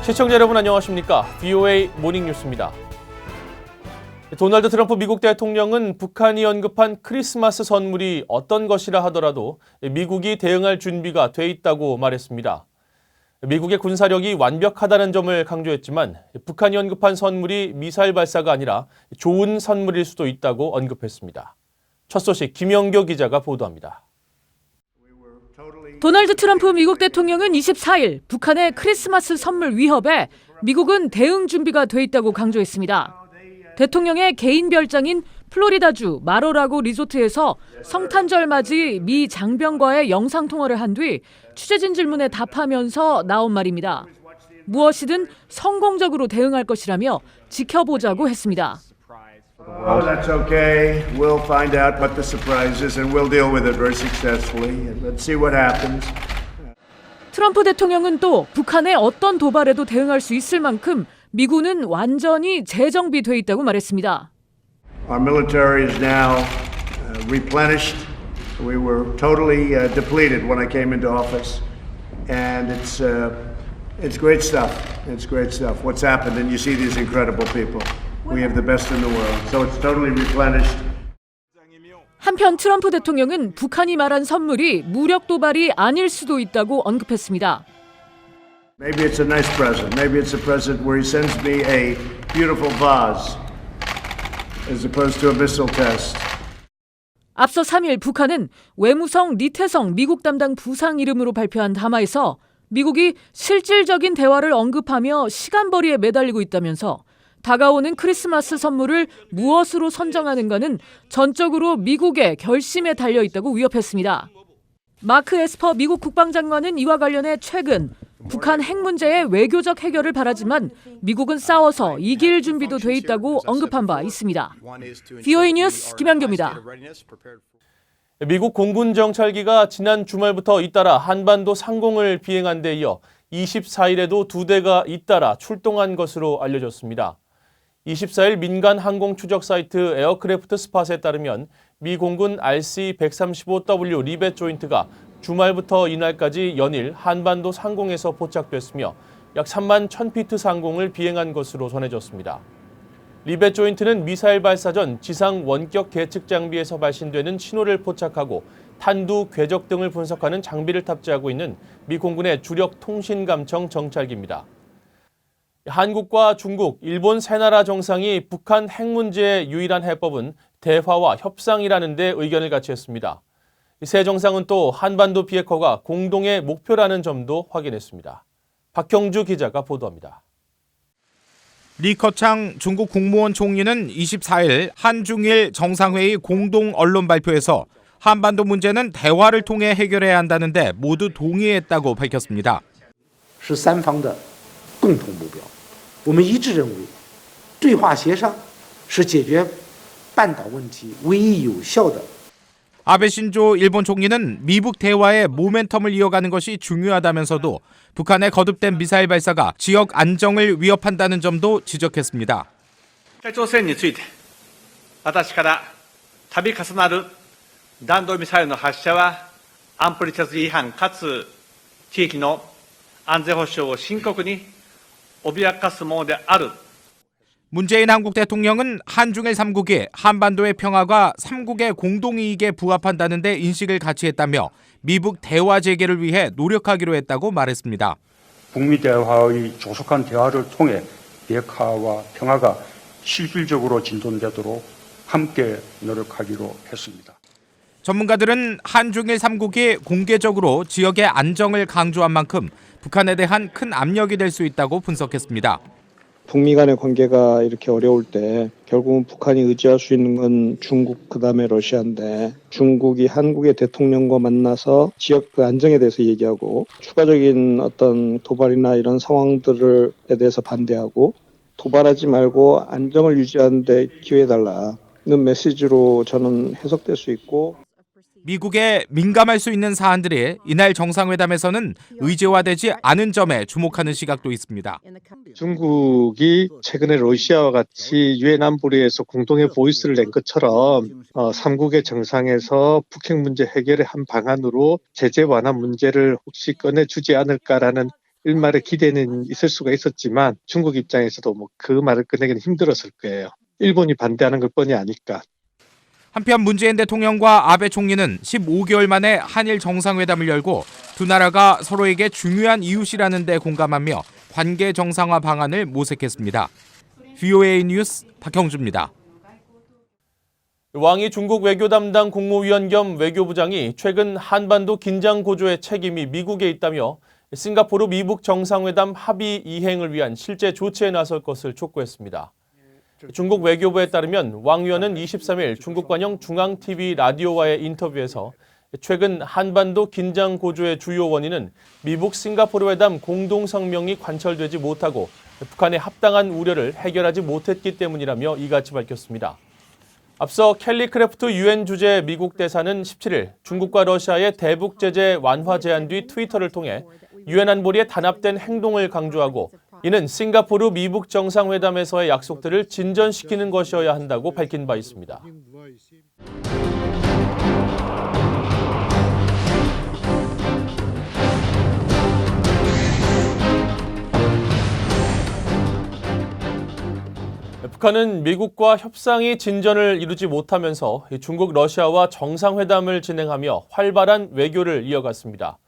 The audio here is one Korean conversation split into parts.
시청자 여러분 안녕하십니까? VOA 모닝뉴스입니다. 도널드 트럼프 미국 대통령은 북한이 언급한 크리스마스 선물이 어떤 것이라 하더라도 미국이 대응할 준비가 돼 있다고 말했습니다. 미국의 군사력이 완벽하다는 점을 강조했지만 북한이 언급한 선물이 미사일 발사가 아니라 좋은 선물일 수도 있다고 언급했습니다. 첫 소식 김영교 기자가 보도합니다. 도널드 트럼프 미국 대통령은 24일 북한의 크리스마스 선물 위협에 미국은 대응 준비가 돼 있다고 강조했습니다. 대통령의 개인 별장인 플로리다주 마로라고 리조트에서 성탄절 맞이 미 장병과의 영상통화를 한 뒤 취재진 질문에 답하면서 나온 말입니다. 무엇이든 성공적으로 대응할 것이라며 지켜보자고 했습니다. Oh, that's okay. We'll find out what the surprise is and we'll deal with it very successfully. Let's see what happens. 트럼프 대통령은 또 북한의 어떤 도발에도 대응할 수 있을 만큼 미군은 완전히 재정비돼 있다고 말했습니다. Our military is now replenished. We were totally depleted when I came into office, and it's great stuff. It's great stuff. What's happened, and you see these incredible people. We have the best in the world, so it's totally replenished. 한편 트럼프 대통령은 북한이 말한 선물이 무력 도발이 아닐 수도 있다고 언급했습니다. Maybe it's a nice present. Maybe it's a present where he sends me a beautiful vase, as opposed to a missile test. 앞서 3일 북한은 외무성 리태성 미국 담당 부상 이름으로 발표한 담화에서 미국이 실질적인 대화를 언급하며 시간벌이에 매달리고 있다면서 다가오는 크리스마스 선물을 무엇으로 선정하는가는 전적으로 미국의 결심에 달려 있다고 위협했습니다. 마크 에스퍼 미국 국방장관은 이와 관련해 최근 북한 핵 문제의 외교적 해결을 바라지만 미국은 싸워서 이길 준비도 돼 있다고 언급한 바 있습니다. VOA 뉴스 김현교입니다. 미국 공군 정찰기가 지난 주말부터 잇따라 한반도 상공을 비행한 데 이어 24일에도 2대가 잇따라 출동한 것으로 알려졌습니다. 24일 민간 항공 추적 사이트 에어크래프트 스팟에 따르면 미 공군 RC-135W 리벳 조인트가 주말부터 이날까지 연일 한반도 상공에서 포착됐으며 약 3만 1000피트 상공을 비행한 것으로 전해졌습니다. 리벳 조인트는 미사일 발사 전 지상 원격 계측 장비에서 발신되는 신호를 포착하고 탄두, 궤적 등을 분석하는 장비를 탑재하고 있는 미 공군의 주력 통신 감청 정찰기입니다. 한국과 중국, 일본 세 나라 정상이 북한 핵 문제의 유일한 해법은 대화와 협상이라는 데 의견을 같이 했습니다. 세 정상은 또 한반도 비핵화가 공동의 목표라는 점도 확인했습니다. 박형주 기자가 보도합니다. 리커창 중국 국무원 총리는 24일 한중일 정상회의 공동 언론 발표에서 한반도 문제는 대화를 통해 해결해야 한다는데 모두 동의했다고 밝혔습니다. 是三方的共同目标。我们一致认为，对话协商是解决半岛问题唯一有效的。 아베 신조 일본 총리는 미북 대화의 모멘텀을 이어가는 것이 중요하다면서도 북한의 거듭된 미사일 발사가 지역 안정을 위협한다는 점도 지적했습니다. 北朝鮮について私から度重なる弾道ミサイルの発射は安保理決議違反かつ地域の安全保障を深刻に脅かすものである。 문재인 한국 대통령은 한중일 3국이 한반도의 평화가 3국의 공동이익에 부합한다는 데 인식을 같이 했다며 미북 대화 재개를 위해 노력하기로 했다고 말했습니다. 북미 대화의 조속한 대화를 통해 비핵화와 평화가 실질적으로 진전되도록 함께 노력하기로 했습니다. 전문가들은 한중일 3국이 공개적으로 지역의 안정을 강조한 만큼 북한에 대한 큰 압력이 될 수 있다고 분석했습니다. 북미 간의 관계가 이렇게 어려울 때 결국은 북한이 의지할 수 있는 건 중국 그다음에 러시아인데 중국이 한국의 대통령과 만나서 지역 그 안정에 대해서 얘기하고 추가적인 어떤 도발이나 이런 상황들에 대해서 반대하고 도발하지 말고 안정을 유지하는 데 기회해달라는 메시지로 저는 해석될 수 있고 미국에 민감할 수 있는 사안들이 이날 정상회담에서는 의제화되지 않은 점에 주목하는 시각도 있습니다. 중국이 최근에 러시아와 같이 유엔 안보리에서 공동의 보이스를 낸 것처럼 3국의 정상에서 북핵 문제 해결의 한 방안으로 제재 완화 문제를 혹시 꺼내주지 않을까라는 일말의 기대는 있을 수가 있었지만 중국 입장에서도 뭐 그 말을 꺼내기는 힘들었을 거예요. 일본이 반대하는 걸 뻔히 아니까. 한편 문재인 대통령과 아베 총리는 15개월 만에 한일 정상회담을 열고 두 나라가 서로에게 중요한 이웃이라는 데 공감하며 관계 정상화 방안을 모색했습니다. VOA 뉴스 박형주입니다. 왕이 중국 외교 담당 국무위원 겸 외교부장이 최근 한반도 긴장 고조의 책임이 미국에 있다며 싱가포르 미북 정상회담 합의 이행을 위한 실제 조치에 나설 것을 촉구했습니다. 중국 외교부에 따르면 왕 위원은 23일 중국 관영 중앙TV 라디오와의 인터뷰에서 최근 한반도 긴장 고조의 주요 원인은 미북 싱가포르 회담 공동성명이 관철되지 못하고 북한의 합당한 우려를 해결하지 못했기 때문이라며 이같이 밝혔습니다. 앞서 켈리 크래프트 유엔 주재 미국 대사는 17일 중국과 러시아의 대북 제재 완화 제안 뒤 트위터를 통해 유엔 안보리의 단합된 행동을 강조하고 이는 싱가포르 미북 정상회담에서의 약속들을 진전시키는 것이어야 한다고 밝힌 바 있습니다. 북한은 미국과 협상이 진전을 이루지 못하면서 중국, 러시아와 정상회담을 진행하며 활발한 외교를 이어갔습니다.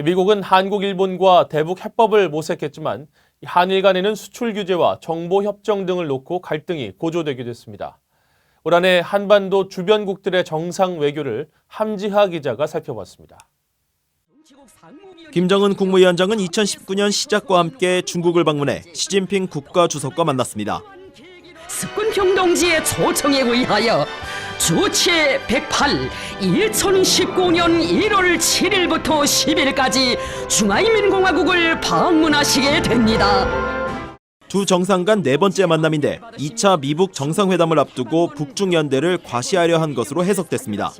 미국은 한국, 일본과 대북 해법을 모색했지만 한일 간에는 수출 규제와 정보 협정 등을 놓고 갈등이 고조되기도 했습니다. 올 한해 한반도 주변국들의 정상 외교를 함지하 기자가 살펴봤습니다. 김정은 국무위원장은 2019년 시작과 함께 중국을 방문해 시진핑 국가주석과 만났습니다. 습군평동지의 초청에 의하여 주체 108 2019년 1월 7일부터 10일까지 중화인민공화국을 방문하시게 됩니다. 두 정상 간 네 번째 만남인데 2차 미북 정상회담을 앞두고 북중 연대를 과시하려 한 것으로 해석됐습니다.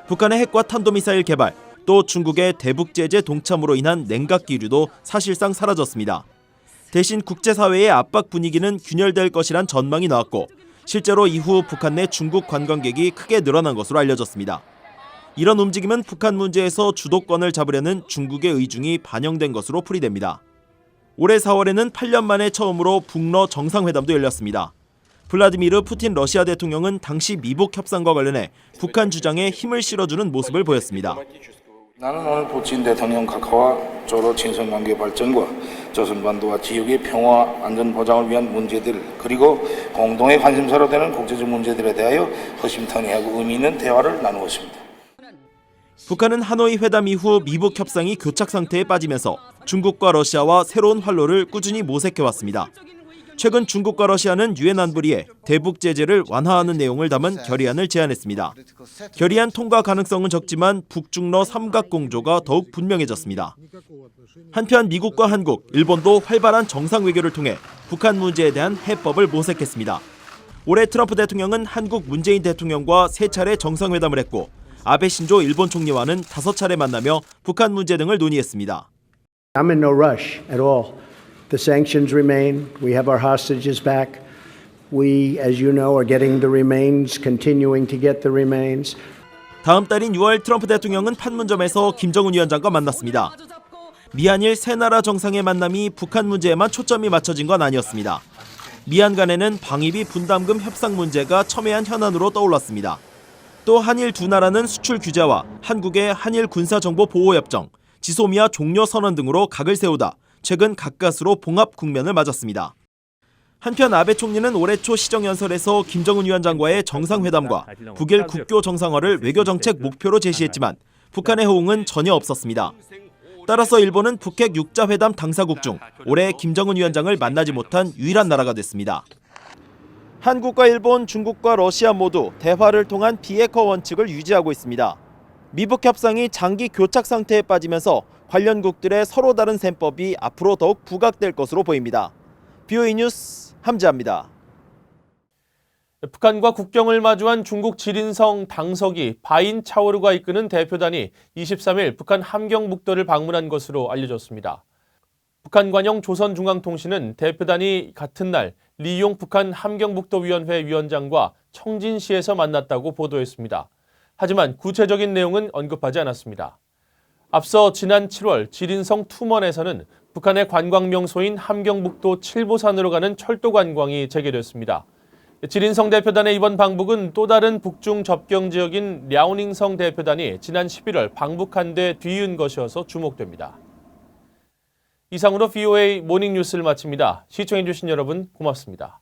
북한의 핵과 탄도미사일 개발, 또 중국의 대북 제재 동참으로 인한 냉각 기류도 사실상 사라졌습니다. 대신 국제사회의 압박 분위기는 균열될 것이란 전망이 나왔고 실제로 이후 북한 내 중국 관광객이 크게 늘어난 것으로 알려졌습니다. 이런 움직임은 북한 문제에서 주도권을 잡으려는 중국의 의중이 반영된 것으로 풀이됩니다. 올해 4월에는 8년 만에 처음으로 북러 정상회담도 열렸습니다. 블라디미르 푸틴 러시아 대통령은 당시 미북 협상과 관련해 북한 주장에 힘을 실어주는 모습을 보였습니다. 나는 오늘 푸틴 대통령 각하와 조로 친선관계 발전과 조선반도와 지역의 평화 안전 보장을 위한 문제들 그리고 공동의 관심사로 되는 국제적 문제들에 대하여 허심탄회하고 의미 있는 대화를 나누었습니다. 북한은 하노이 회담 이후 미북 협상이 교착 상태에 빠지면서 중국과 러시아와 새로운 활로를 꾸준히 모색해왔습니다. 최근 중국과 러시아는 유엔 안보리에 대북 제재를 완화하는 내용을 담은 결의안을 제안했습니다. 결의안 통과 가능성은 적지만 북중러 삼각공조가 더욱 분명해졌습니다. 한편 미국과 한국, 일본도 활발한 정상 외교를 통해 북한 문제에 대한 해법을 모색했습니다. 올해 트럼프 대통령은 한국 문재인 대통령과 3차례 정상회담을 했고 아베 신조 일본 총리와는 5차례 만나며 북한 문제 등을 논의했습니다. I'm in no rush at all. The sanctions remain. We have our hostages back. We, as you know, are getting the remains, continuing to get the remains. 다음 달인 6월 트럼프 대통령은 판문점에서 김정은 위원장과 만났습니다. 미한일 세 나라 정상의 만남이 북한 문제에만 초점이 맞춰진 건 아니었습니다. 미한 간에는 방위비 분담금 협상 문제가 첨예한 현안으로 떠올랐습니다. 또 한일 두 나라는 수출 규제와 한국의 한일 군사정보 보호협정, 지소미아 종료 선언 등으로 각을 세우다 최근 가까스로 봉합 국면을 맞았습니다. 한편 아베 총리는 올해 초 시정연설에서 김정은 위원장과의 정상회담과 북일 국교 정상화를 외교정책 목표로 제시했지만 북한의 호응은 전혀 없었습니다. 따라서 일본은 북핵 6자 회담 당사국 중 올해 김정은 위원장을 만나지 못한 유일한 나라가 됐습니다. 한국과 일본, 중국과 러시아 모두 대화를 통한 비핵화 원칙을 유지하고 있습니다. 미북 협상이 장기 교착 상태에 빠지면서 관련국들의 서로 다른 셈법이 앞으로 더욱 부각될 것으로 보입니다. VOA 뉴스 함지아입니다. 북한과 국경을 마주한 중국 지린성 당석이 바인 차오르가 이끄는 대표단이 23일 북한 함경북도를 방문한 것으로 알려졌습니다. 북한 관영 조선중앙통신은 대표단이 같은 날 리용 북한 함경북도위원회 위원장과 청진시에서 만났다고 보도했습니다. 하지만 구체적인 내용은 언급하지 않았습니다. 앞서 지난 7월 지린성 투먼에서는 북한의 관광 명소인 함경북도 칠보산으로 가는 철도 관광이 재개됐습니다. 지린성 대표단의 이번 방북은 또 다른 북중 접경 지역인 랴오닝성 대표단이 지난 11월 방북한 데 뒤이은 것이어서 주목됩니다. 이상으로 VOA 모닝뉴스를 마칩니다. 시청해주신 여러분 고맙습니다.